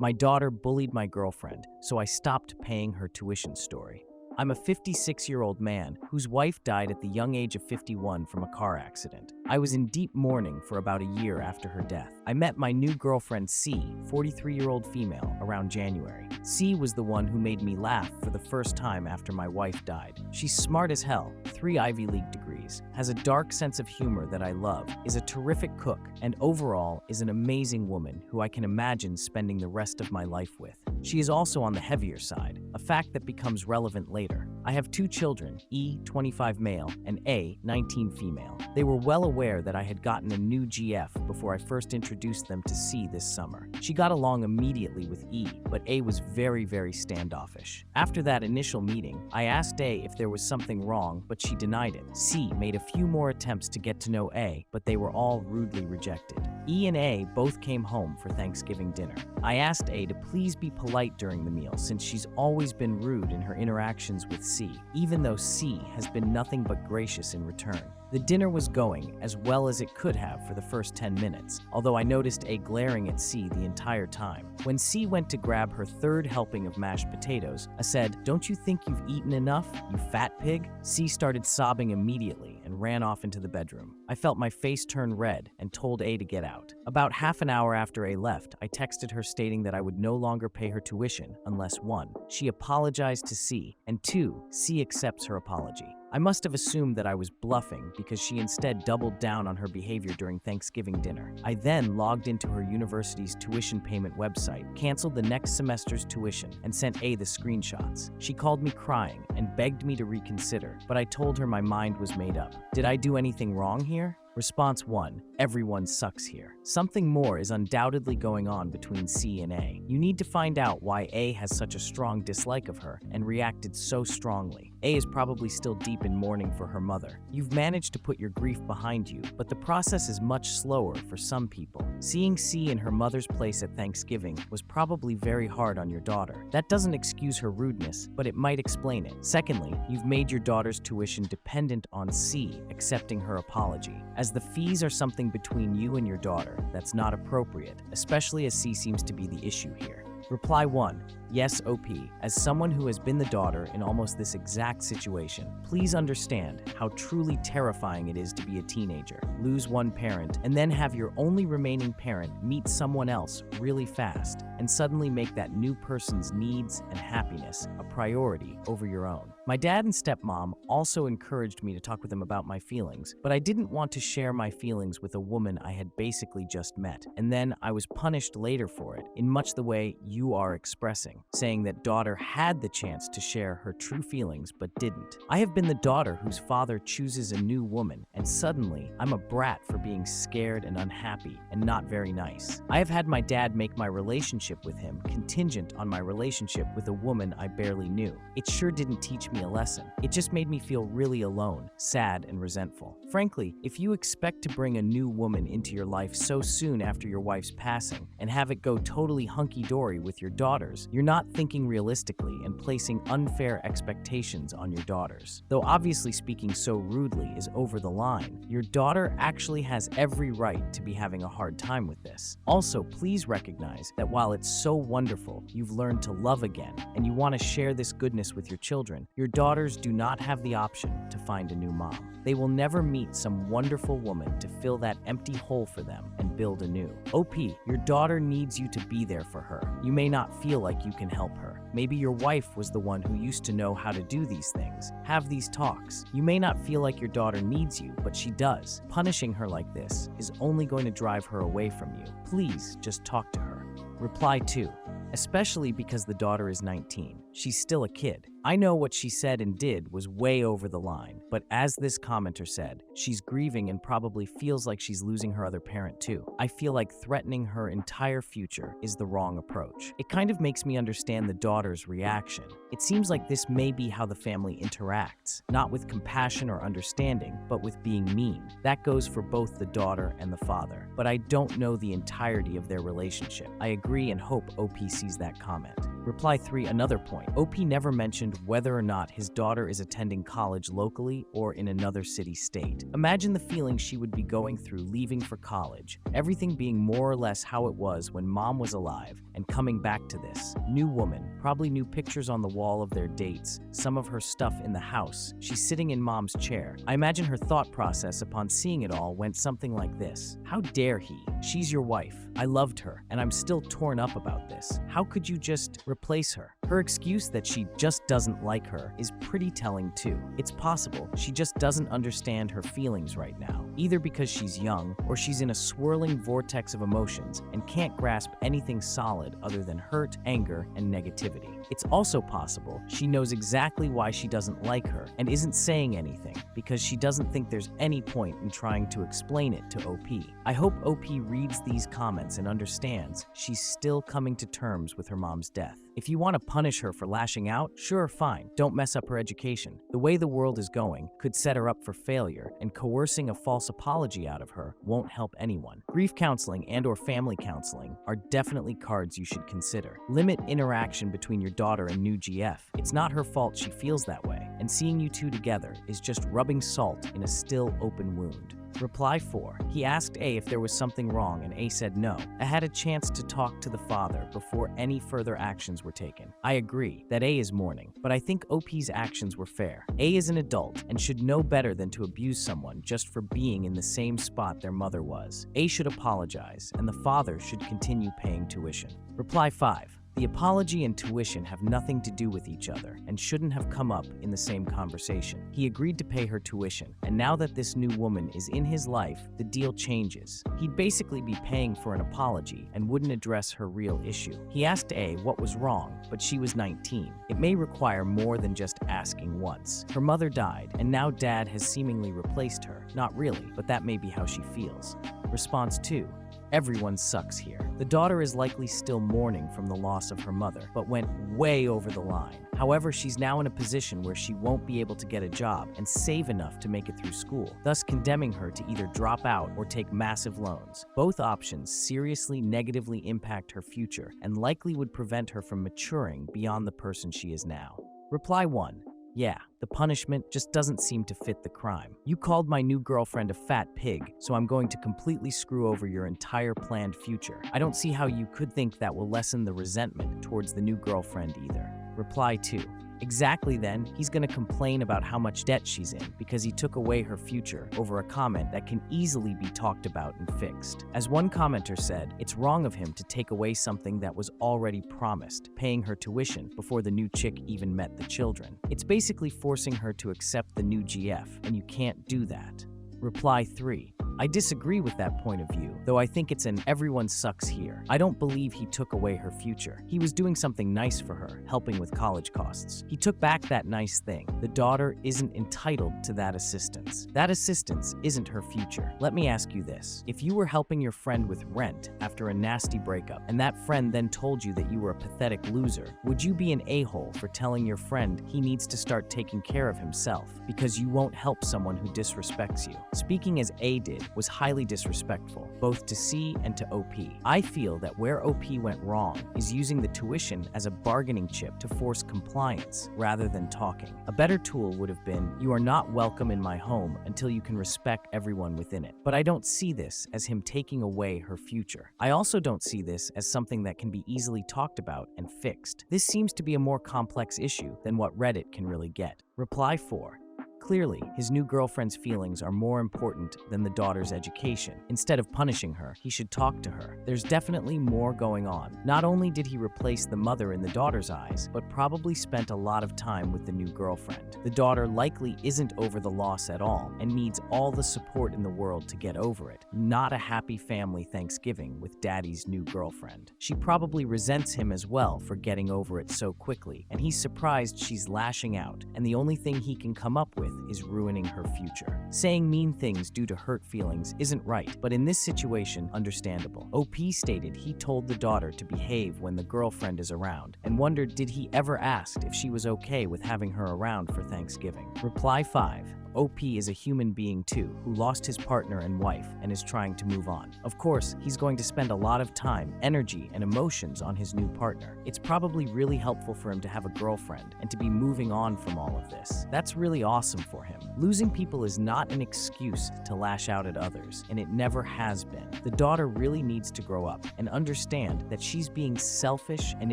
My daughter bullied my girlfriend, so I stopped paying her tuition story. I'm a 56-year-old man whose wife died at the young age of 51 from a car accident. I was in deep mourning for about a year after her death. I met my new girlfriend C, 43-year-old female, around January. C was the one who made me laugh for the first time after my wife died. She's smart as hell, 3 Ivy League degrees, has a dark sense of humor that I love, is a terrific cook, and overall is an amazing woman who I can imagine spending the rest of my life with. She is also on the heavier side, a fact that becomes relevant later. I have 2 children, E, 25 male, and A, 19 female. They were well aware that I had gotten a new GF before I first introduced them to C this summer. She got along immediately with E, but A was very standoffish. After that initial meeting, I asked A if there was something wrong, but she denied it. C made a few more attempts to get to know A, but they were all rudely rejected. E and A both came home for Thanksgiving dinner. I asked A to please be polite during the meal since she's always been rude in her interactions with C, even though C has been nothing but gracious in return. The dinner was going as well as it could have for the first 10 minutes, although I noticed A glaring at C the entire time. When C went to grab her 3rd helping of mashed potatoes, I said, "Don't you think you've eaten enough, you fat pig?" C started sobbing immediately and ran off into the bedroom. I felt my face turn red and told A to get out. About half an hour after A left, I texted her stating that I would no longer pay her tuition unless 1, she apologized to C, and 2, C accepts her apology. I must have assumed that I was bluffing because she instead doubled down on her behavior during Thanksgiving dinner. I then logged into her university's tuition payment website, canceled the next semester's tuition, and sent A the screenshots. She called me crying and begged me to reconsider, but I told her my mind was made up. Did I do anything wrong here? Response 1. Everyone sucks here. Something more is undoubtedly going on between C and A. You need to find out why A has such a strong dislike of her and reacted so strongly. A is probably still deep in mourning for her mother. You've managed to put your grief behind you, but the process is much slower for some people. Seeing C in her mother's place at Thanksgiving was probably very hard on your daughter. That doesn't excuse her rudeness, but it might explain it. Secondly, you've made your daughter's tuition dependent on C accepting her apology. As the fees are something between you and your daughter, that's not appropriate, especially as C seems to be the issue here. Reply 1. Yes, OP. As someone who has been the daughter in almost this exact situation, please understand how truly terrifying it is to be a teenager, lose one parent, and then have your only remaining parent meet someone else really fast, and suddenly make that new person's needs and happiness a priority over your own. My dad and stepmom also encouraged me to talk with them about my feelings, but I didn't want to share my feelings with a woman I had basically just met, and then I was punished later for it, in much the way you are expressing, saying that daughter had the chance to share her true feelings but didn't. I have been the daughter whose father chooses a new woman, and suddenly I'm a brat for being scared and unhappy and not very nice. I have had my dad make my relationship with him contingent on my relationship with a woman I barely knew. It sure didn't teach me a lesson. It just made me feel really alone, sad, and resentful. Frankly, if you expect to bring a new woman into your life so soon after your wife's passing and have it go totally hunky-dory with your daughters, you're not thinking realistically and placing unfair expectations on your daughters. Though obviously speaking so rudely is over the line, your daughter actually has every right to be having a hard time with this. Also, please recognize that while it's so wonderful you've learned to love again and you want to share this goodness with your children, your daughters do not have the option to find a new mom. They will never meet some wonderful woman to fill that empty hole for them and build anew. OP, your daughter needs you to be there for her. You may not feel like you can help her. Maybe your wife was the one who used to know how to do these things. Have these talks. You may not feel like your daughter needs you, but she does. Punishing her like this is only going to drive her away from you. Please just talk to her. Reply 2. Especially because the daughter is 19. She's still a kid. I know what she said and did was way over the line, but as this commenter said, she's grieving and probably feels like she's losing her other parent too. I feel like threatening her entire future is the wrong approach. It kind of makes me understand the daughter's reaction. It seems like this may be how the family interacts, not with compassion or understanding, but with being mean. That goes for both the daughter and the father, but I don't know the entirety of their relationship. I agree and hope OP sees that comment. Reply 3, another point. point. OP never mentioned whether or not his daughter is attending college locally or in another city state. Imagine the feeling she would be going through leaving for college, everything being more or less how it was when mom was alive, and coming back to this new woman, probably new pictures on the wall of their dates, some of her stuff in the house. She's sitting in mom's chair. I imagine her thought process upon seeing it all went something like this. How dare he? She's your wife. I loved her, and I'm still torn up about this. How could you just replace her? Her excuse that she just doesn't like her is pretty telling too. It's possible she just doesn't understand her feelings right now, either because she's young or she's in a swirling vortex of emotions and can't grasp anything solid other than hurt, anger, and negativity. It's also possible she knows exactly why she doesn't like her and isn't saying anything because she doesn't think there's any point in trying to explain it to OP. I hope OP reads these comments and understands she's still coming to terms with her mom's death. If you want to punish her for lashing out, sure, fine. Don't mess up her education. The way the world is going could set her up for failure, and coercing a false apology out of her won't help anyone. Grief counseling and/or family counseling are definitely cards you should consider. Limit interaction between your daughter and new GF. It's not her fault she feels that way, and seeing you two together is just rubbing salt in a still open wound. Reply 4. He asked A if there was something wrong and A said no. I had a chance to talk to the father before any further actions were taken. I agree that A is mourning, but I think OP's actions were fair. A is an adult and should know better than to abuse someone just for being in the same spot their mother was. A should apologize, and the father should continue paying tuition. Reply 5. The apology and tuition have nothing to do with each other and shouldn't have come up in the same conversation. He agreed to pay her tuition, and now that this new woman is in his life, the deal changes. He'd basically be paying for an apology and wouldn't address her real issue. He asked A what was wrong, but she was 19. It may require more than just asking once. Her mother died, and now dad has seemingly replaced her. Not really, but that may be how she feels. Response 2. Everyone sucks here. The daughter is likely still mourning from the loss of her mother, but went way over the line. However, she's now in a position where she won't be able to get a job and save enough to make it through school, thus condemning her to either drop out or take massive loans. Both options seriously negatively impact her future and likely would prevent her from maturing beyond the person she is now. Reply 1. Yeah, the punishment just doesn't seem to fit the crime. You called my new girlfriend a fat pig, so I'm going to completely screw over your entire planned future. I don't see how you could think that will lessen the resentment towards the new girlfriend either. Reply 2. Exactly then, he's gonna complain about how much debt she's in because he took away her future over a comment that can easily be talked about and fixed. As one commenter said, it's wrong of him to take away something that was already promised, paying her tuition before the new chick even met the children. It's basically forcing her to accept the new GF, and you can't do that. Reply 3. I disagree with that point of view, though I think it's an everyone sucks here. I don't believe he took away her future. He was doing something nice for her, helping with college costs. He took back that nice thing. The daughter isn't entitled to that assistance. That assistance isn't her future. Let me ask you this. If you were helping your friend with rent after a nasty breakup, and that friend then told you that you were a pathetic loser, would you be an a-hole for telling your friend he needs to start taking care of himself because you won't help someone who disrespects you? Speaking as A did was highly disrespectful, both to C and to OP. I feel that where OP went wrong is using the tuition as a bargaining chip to force compliance rather than talking. A better tool would have been, you are not welcome in my home until you can respect everyone within it. But I don't see this as him taking away her future. I also don't see this as something that can be easily talked about and fixed. This seems to be a more complex issue than what Reddit can really get. Reply 4. Clearly, his new girlfriend's feelings are more important than the daughter's education. Instead of punishing her, he should talk to her. There's definitely more going on. Not only did he replace the mother in the daughter's eyes, but probably spent a lot of time with the new girlfriend. The daughter likely isn't over the loss at all and needs all the support in the world to get over it. Not a happy family Thanksgiving with daddy's new girlfriend. She probably resents him as well for getting over it so quickly, and he's surprised she's lashing out, and the only thing he can come up with is ruining her future. Saying mean things due to hurt feelings isn't right, but in this situation, understandable. OP stated he told the daughter to behave when the girlfriend is around, and wondered did he ever ask if she was okay with having her around for Thanksgiving. Reply 5. OP is a human being too, who lost his partner and wife and is trying to move on. Of course, he's going to spend a lot of time, energy, and emotions on his new partner. It's probably really helpful for him to have a girlfriend and to be moving on from all of this. That's really awesome for him. Losing people is not an excuse to lash out at others, and it never has been. The daughter really needs to grow up and understand that she's being selfish and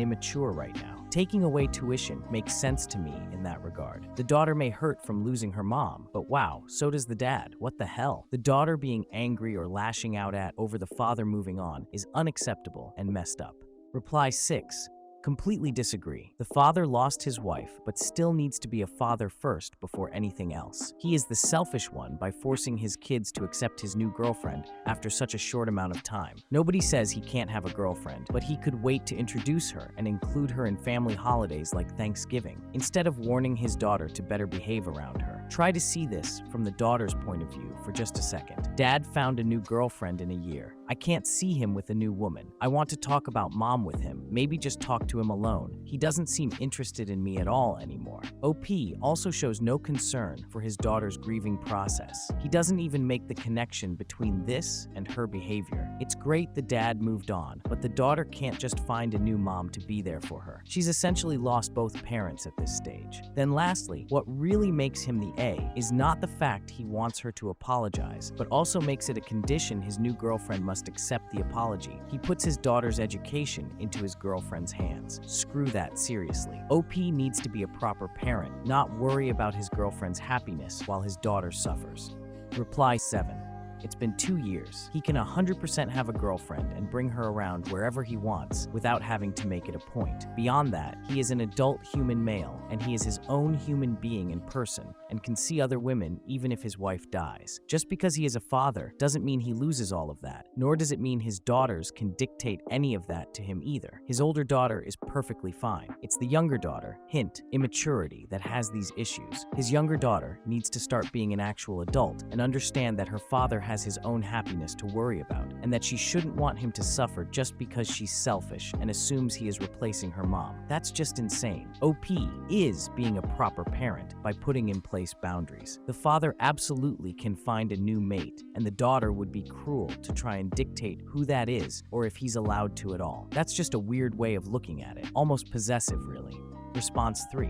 immature right now. Taking away tuition makes sense to me in that regard. The daughter may hurt from losing her mom, but wow, so does the dad. What the hell? The daughter being angry or lashing out at over the father moving on is unacceptable and messed up. Reply 6. Completely disagree. The father lost his wife, but still needs to be a father first before anything else. He is the selfish one by forcing his kids to accept his new girlfriend after such a short amount of time. Nobody says he can't have a girlfriend, but he could wait to introduce her and include her in family holidays like Thanksgiving, instead of warning his daughter to better behave around her. Try to see this from the daughter's point of view for just a second. Dad found a new girlfriend in a year. I can't see him with a new woman. I want to talk about mom with him, maybe just talk to him alone. He doesn't seem interested in me at all anymore. OP also shows no concern for his daughter's grieving process. He doesn't even make the connection between this and her behavior. It's great the dad moved on, but the daughter can't just find a new mom to be there for her. She's essentially lost both parents at this stage. Then lastly, what really makes him the A is not the fact he wants her to apologize, but also makes it a condition his new girlfriend must accept the apology. He puts his daughter's education into his girlfriend's hands. Screw that, seriously. OP needs to be a proper parent, not worry about his girlfriend's happiness while his daughter suffers. Reply 7. It's been 2 years. He can 100% have a girlfriend and bring her around wherever he wants without having to make it a point. Beyond that, he is an adult human male, and he is his own human being in person and can see other women even if his wife dies. Just because he is a father doesn't mean he loses all of that, nor does it mean his daughters can dictate any of that to him either. His older daughter is perfectly fine. It's the younger daughter, hint, immaturity, that has these issues. His younger daughter needs to start being an actual adult and understand that her father has his own happiness to worry about, and that she shouldn't want him to suffer just because she's selfish and assumes he is replacing her mom. That's just insane. OP is being a proper parent by putting in place boundaries. The father absolutely can find a new mate, and the daughter would be cruel to try and dictate who that is or if he's allowed to at all. That's just a weird way of looking at it, almost possessive really. Response 3.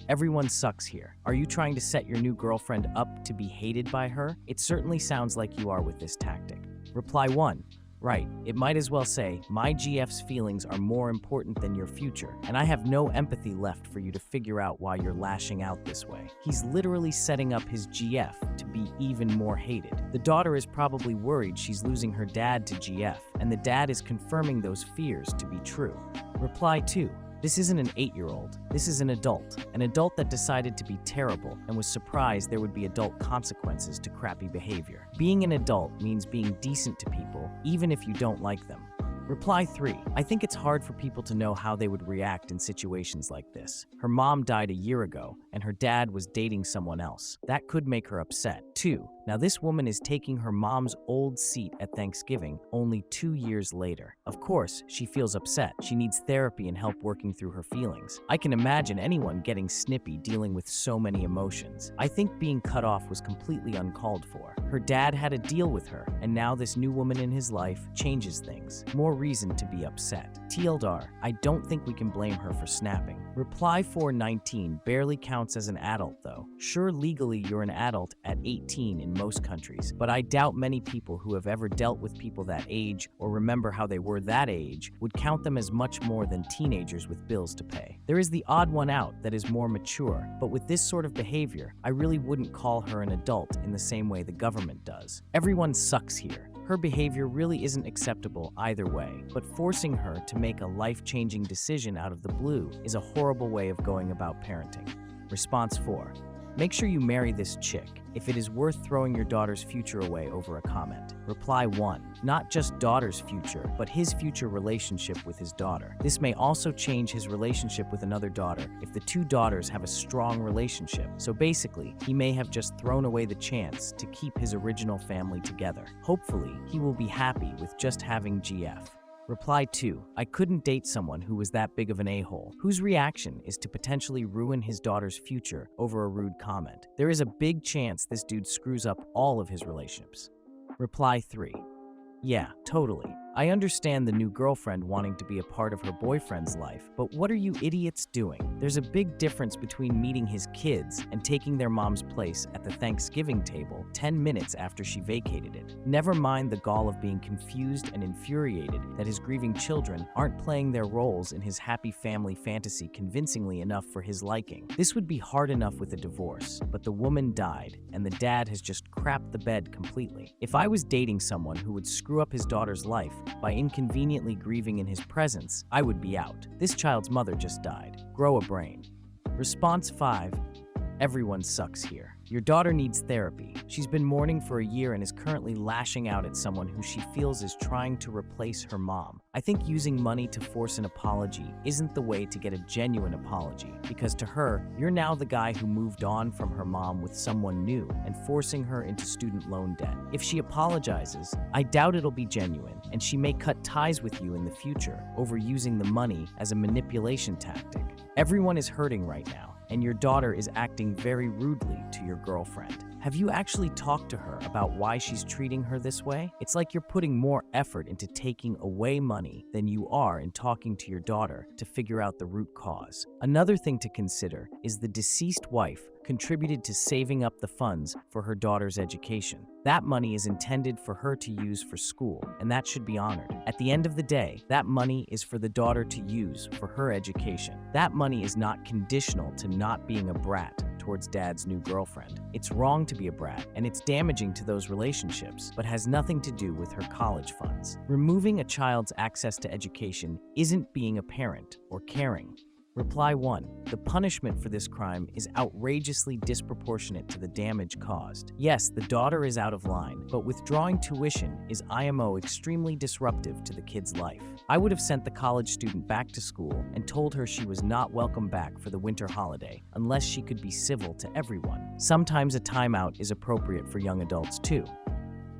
Everyone sucks here. Are you trying to set your new girlfriend up to be hated by her? It certainly sounds like you are with this tactic. Reply 1. Right, it might as well say, my GF's feelings are more important than your future, and I have no empathy left for you to figure out why you're lashing out this way. He's literally setting up his GF to be even more hated. The daughter is probably worried she's losing her dad to GF, and the dad is confirming those fears to be true. Reply 2. This isn't an 8-year-old, this is an adult that decided to be terrible and was surprised there would be adult consequences to crappy behavior. Being an adult means being decent to people, even if you don't like them. Reply 3. I think it's hard for people to know how they would react in situations like this. Her mom died a year ago, and her dad was dating someone else. That could make her upset. 2. Now this woman is taking her mom's old seat at Thanksgiving only 2 years later. Of course, she feels upset. She needs therapy and help working through her feelings. I can imagine anyone getting snippy dealing with so many emotions. I think being cut off was completely uncalled for. Her dad had a deal with her, and now this new woman in his life changes things. More reason to be upset. TLDR, I don't think we can blame her for snapping. Reply 419 barely counts as an adult though. Sure, legally you're an adult at 18 in most countries, but I doubt many people who have ever dealt with people that age or remember how they were that age would count them as much more than teenagers with bills to pay. There is the odd one out that is more mature, but with this sort of behavior, I really wouldn't call her an adult in the same way the government does. Everyone sucks here. Her behavior really isn't acceptable either way, but forcing her to make a life-changing decision out of the blue is a horrible way of going about parenting. Response 4. Make sure you marry this chick if it is worth throwing your daughter's future away over a comment. Reply 1. Not just daughter's future, but his future relationship with his daughter. This may also change his relationship with another daughter if the two daughters have a strong relationship. So basically, he may have just thrown away the chance to keep his original family together. Hopefully, he will be happy with just having GF. Reply 2. I couldn't date someone who was that big of an a-hole, whose reaction is to potentially ruin his daughter's future over a rude comment. There is a big chance this dude screws up all of his relationships. Reply 3. Yeah, totally. I understand the new girlfriend wanting to be a part of her boyfriend's life, but what are you idiots doing? There's a big difference between meeting his kids and taking their mom's place at the Thanksgiving table 10 minutes after she vacated it. Never mind the gall of being confused and infuriated that his grieving children aren't playing their roles in his happy family fantasy convincingly enough for his liking. This would be hard enough with a divorce, but the woman died, and the dad has just crapped the bed completely. If I was dating someone who would screw up his daughter's life by inconveniently grieving in his presence, I would be out. This child's mother just died. Grow a brain. Response 5. Everyone sucks here. Your daughter needs therapy. She's been mourning for a year and is currently lashing out at someone who she feels is trying to replace her mom. I think using money to force an apology isn't the way to get a genuine apology, because to her, you're now the guy who moved on from her mom with someone new and forcing her into student loan debt. If she apologizes, I doubt it'll be genuine, and she may cut ties with you in the future over using the money as a manipulation tactic. Everyone is hurting right now, and your daughter is acting very rudely to your girlfriend. Have you actually talked to her about why she's treating her this way? It's like you're putting more effort into taking away money than you are in talking to your daughter to figure out the root cause. Another thing to consider is the deceased wife contributed to saving up the funds for her daughter's education. That money is intended for her to use for school, and that should be honored. At the end of the day, that money is for the daughter to use for her education. That money is not conditional to not being a brat towards dad's new girlfriend. It's wrong to be a brat, and it's damaging to those relationships, but has nothing to do with her college funds. Removing a child's access to education isn't being a parent or caring. Reply 1. The punishment for this crime is outrageously disproportionate to the damage caused. Yes, the daughter is out of line, but withdrawing tuition is IMO extremely disruptive to the kid's life. I would have sent the college student back to school and told her she was not welcome back for the winter holiday unless she could be civil to everyone. Sometimes a timeout is appropriate for young adults too.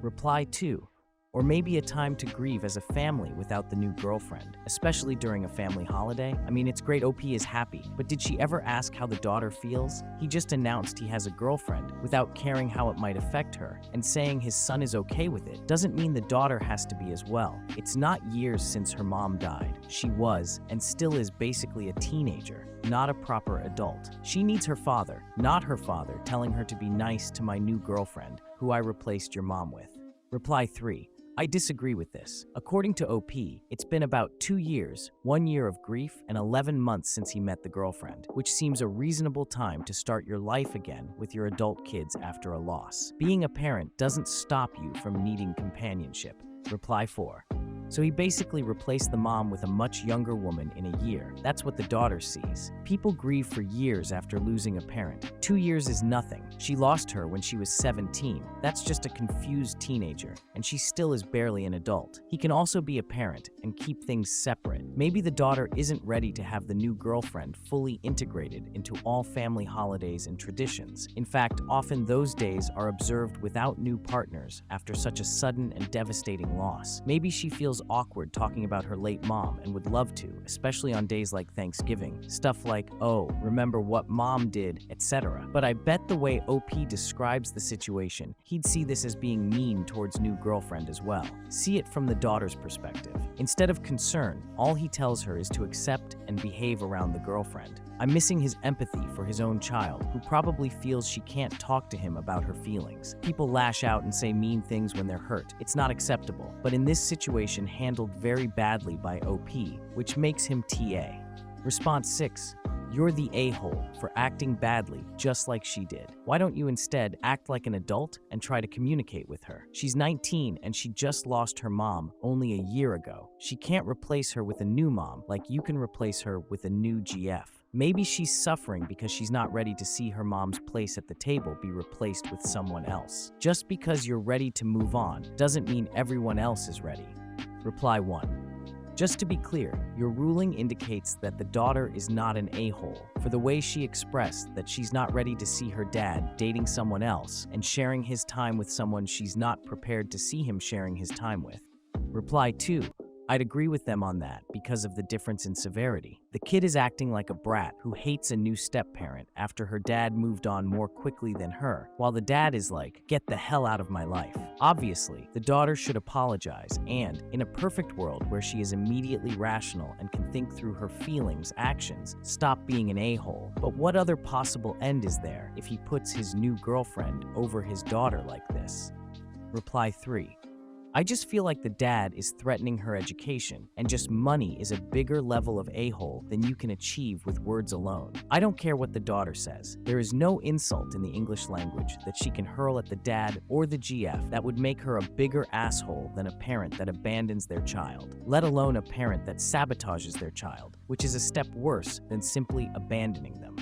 Reply 2. Or maybe a time to grieve as a family without the new girlfriend, especially during a family holiday. I mean, it's great OP is happy, but did she ever ask how the daughter feels? He just announced he has a girlfriend without caring how it might affect her, and saying his son is okay with it doesn't mean the daughter has to be as well. It's not years since her mom died. She was, and still is, basically a teenager, not a proper adult. She needs her father, not her father telling her to be nice to my new girlfriend, who I replaced your mom with. Reply 3. I disagree with this. According to OP, it's been about 2 years, 1 year of grief, and 11 months since he met the girlfriend, which seems a reasonable time to start your life again with your adult kids after a loss. Being a parent doesn't stop you from needing companionship. Reply 4. So he basically replaced the mom with a much younger woman in a year. That's what the daughter sees. People grieve for years after losing a parent. 2 years is nothing. She lost her when she was 17. That's just a confused teenager, and she still is barely an adult. He can also be a parent and keep things separate. Maybe the daughter isn't ready to have the new girlfriend fully integrated into all family holidays and traditions. In fact, often those days are observed without new partners after such a sudden and devastating loss. Maybe she feels awkward talking about her late mom and would love to, especially on days like Thanksgiving. Stuff like, oh, remember what mom did, etc. But I bet the way OP describes the situation, he'd see this as being mean towards new girlfriend as well. See it from the daughter's perspective. Instead of concern, all he tells her is to accept and behave around the girlfriend. I'm missing his empathy for his own child, who probably feels she can't talk to him about her feelings. People lash out and say mean things when they're hurt. It's not acceptable, but in this situation handled very badly by OP, which makes him TA. Response 6. You're the a-hole for acting badly just like she did. Why don't you instead act like an adult and try to communicate with her? She's 19 and she just lost her mom only a year ago. She can't replace her with a new mom like you can replace her with a new GF. Maybe she's suffering because she's not ready to see her mom's place at the table be replaced with someone else. Just because you're ready to move on doesn't mean everyone else is ready. Reply 1. Just to be clear, your ruling indicates that the daughter is not an a-hole for the way she expressed that she's not ready to see her dad dating someone else and sharing his time with someone she's not prepared to see him sharing his time with. Reply 2. I'd agree with them on that because of the difference in severity. The kid is acting like a brat who hates a new step-parent after her dad moved on more quickly than her, while the dad is like, "Get the hell out of my life." Obviously, the daughter should apologize and, in a perfect world where she is immediately rational and can think through her feelings, actions, stop being an a-hole. But what other possible end is there if he puts his new girlfriend over his daughter like this? Reply 3. I just feel like the dad is threatening her education, and just money is a bigger level of a-hole than you can achieve with words alone. I don't care what the daughter says. There is no insult in the English language that she can hurl at the dad or the GF that would make her a bigger asshole than a parent that abandons their child, let alone a parent that sabotages their child, which is a step worse than simply abandoning them.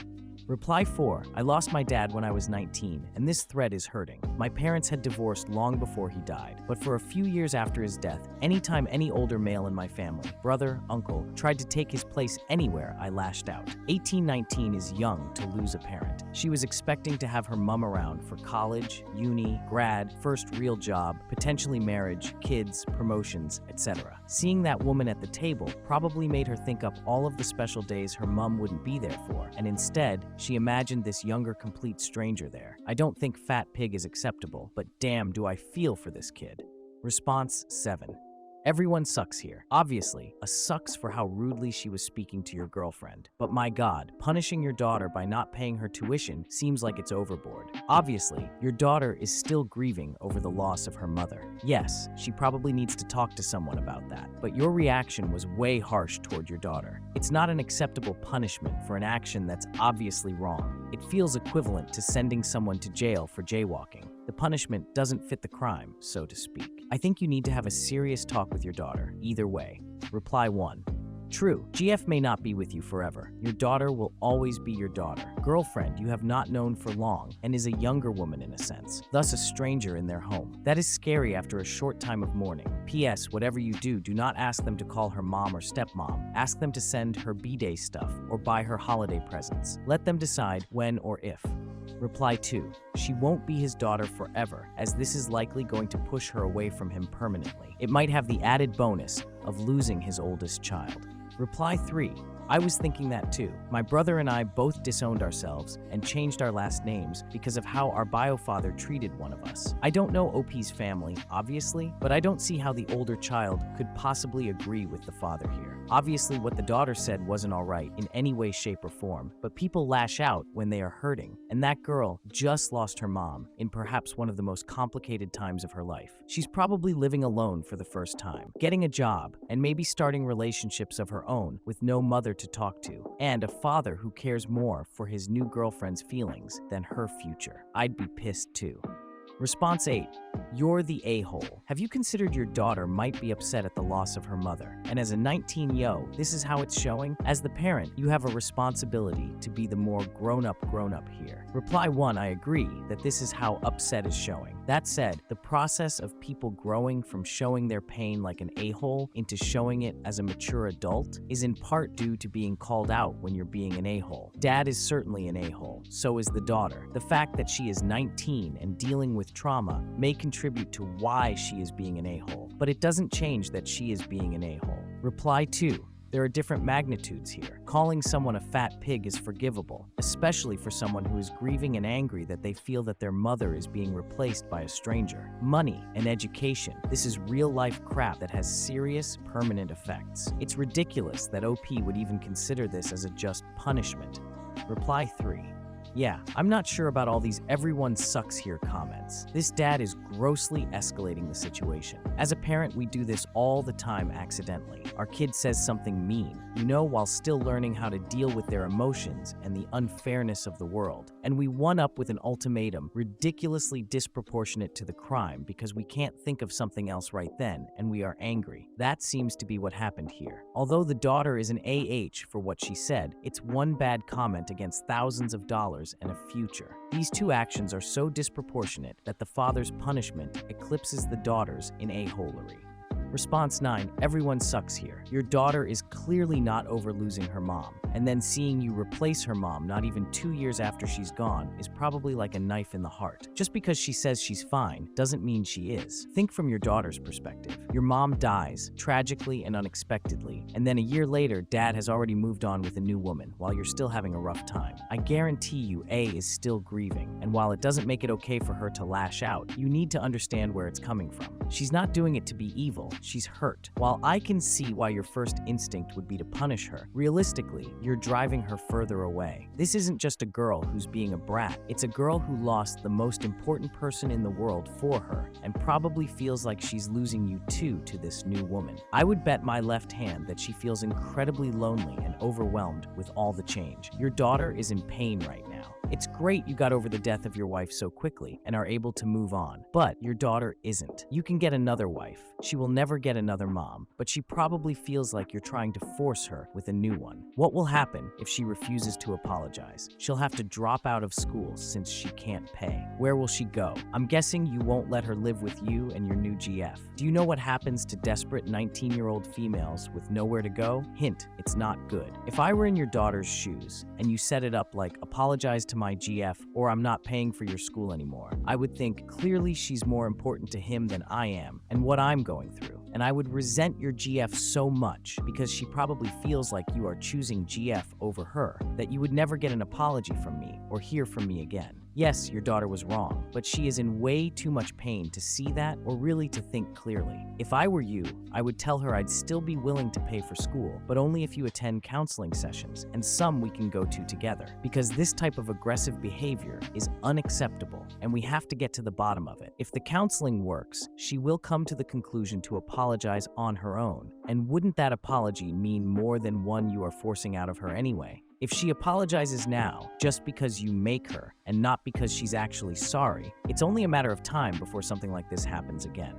Reply 4. I lost my dad when I was 19, and this thread is hurting. My parents had divorced long before he died, but for a few years after his death, anytime any older male in my family, brother, uncle, tried to take his place anywhere, I lashed out. 18-19 is young to lose a parent. She was expecting to have her mom around for college, uni, grad, first real job, potentially marriage, kids, promotions, etc. Seeing that woman at the table probably made her think up all of the special days her mom wouldn't be there for, and instead, she imagined this younger, complete stranger there. I don't think fat pig is acceptable, but damn do I feel for this kid. Response 7. Everyone sucks here. Obviously, a sucks for how rudely she was speaking to your girlfriend. But my God, punishing your daughter by not paying her tuition seems like it's overboard. Obviously, your daughter is still grieving over the loss of her mother. Yes, she probably needs to talk to someone about that, but your reaction was way harsh toward your daughter. It's not an acceptable punishment for an action that's obviously wrong. It feels equivalent to sending someone to jail for jaywalking. The punishment doesn't fit the crime, so to speak. I think you need to have a serious talk with your daughter, either way. Reply 1. True, GF may not be with you forever. Your daughter will always be your daughter. Girlfriend you have not known for long and is a younger woman in a sense, thus a stranger in their home. That is scary after a short time of mourning. P.S. Whatever you do not ask them to call her mom or stepmom. Ask them to send her B-Day stuff or buy her holiday presents. Let them decide when or if. Reply 2. She won't be his daughter forever, as this is likely going to push her away from him permanently. It might have the added bonus of losing his oldest child. Reply 3. I was thinking that too. My brother and I both disowned ourselves and changed our last names because of how our bio-father treated one of us. I don't know OP's family, obviously, but I don't see how the older child could possibly agree with the father here. Obviously, what the daughter said wasn't alright in any way, shape, or form, but people lash out when they are hurting, and that girl just lost her mom in perhaps one of the most complicated times of her life. She's probably living alone for the first time, getting a job, and maybe starting relationships of her own with no mother to talk to, and a father who cares more for his new girlfriend's feelings than her future. I'd be pissed too. Response 8. You're the a-hole. Have you considered your daughter might be upset at the loss of her mother? And as a 19-yo, this is how it's showing? As the parent, you have a responsibility to be the more grown-up here. Reply 1. I agree that this is how upset is showing. That said, the process of people growing from showing their pain like an a-hole into showing it as a mature adult is in part due to being called out when you're being an a-hole. Dad is certainly an a-hole, so is the daughter. The fact that she is 19 and dealing with trauma may contribute to why she is being an a-hole, but it doesn't change that she is being an a-hole. Reply 2. There are different magnitudes here. Calling someone a fat pig is forgivable, especially for someone who is grieving and angry that they feel that their mother is being replaced by a stranger. Money and education. This is real-life crap that has serious, permanent effects. It's ridiculous that OP would even consider this as a just punishment. Reply 3. Yeah, I'm not sure about all these everyone sucks here comments. This dad is grossly escalating the situation. As a parent, we do this all the time accidentally. Our kid says something mean, while still learning how to deal with their emotions and the unfairness of the world. And we one-up with an ultimatum ridiculously disproportionate to the crime because we can't think of something else right then, and we are angry. That seems to be what happened here. Although the daughter is an AH for what she said, it's one bad comment against thousands of dollars and a future. These two actions are so disproportionate that the father's punishment eclipses the daughter's in a-holery. Response 9. Everyone sucks here. Your daughter is clearly not over losing her mom, and then seeing you replace her mom not even 2 years after she's gone is probably like a knife in the heart. Just because she says she's fine doesn't mean she is. Think from your daughter's perspective. Your mom dies, tragically and unexpectedly, and then a year later, dad has already moved on with a new woman while you're still having a rough time. I guarantee you A is still grieving, and while it doesn't make it okay for her to lash out, you need to understand where it's coming from. She's not doing it to be evil, she's hurt. While I can see why your first instinct would be to punish her, realistically, you're driving her further away. This isn't just a girl who's being a brat, it's a girl who lost the most important person in the world for her, and probably feels like she's losing you too to this new woman. I would bet my left hand that she feels incredibly lonely and overwhelmed with all the change. Your daughter is in pain right now. It's great you got over the death of your wife so quickly and are able to move on, but your daughter isn't. You can get another wife. She will never get another mom, but she probably feels like you're trying to force her with a new one. What will happen if she refuses to apologize? She'll have to drop out of school since she can't pay. Where will she go? I'm guessing you won't let her live with you and your new GF. Do you know what happens to desperate 19-year-old females with nowhere to go? Hint, it's not good. If I were in your daughter's shoes and you set it up like apologize to my GF or I'm not paying for your school anymore, I would think clearly she's more important to him than I am and what I'm going through. And I would resent your GF so much because she probably feels like you are choosing GF over her, that you would never get an apology from me or hear from me again. Yes, your daughter was wrong, but she is in way too much pain to see that or really to think clearly. If I were you, I would tell her I'd still be willing to pay for school, but only if you attend counseling sessions, and some we can go to together. Because this type of aggressive behavior is unacceptable, and we have to get to the bottom of it. If the counseling works, she will come to the conclusion to apologize on her own. And wouldn't that apology mean more than one you are forcing out of her anyway? If she apologizes now, just because you make her, and not because she's actually sorry, it's only a matter of time before something like this happens again.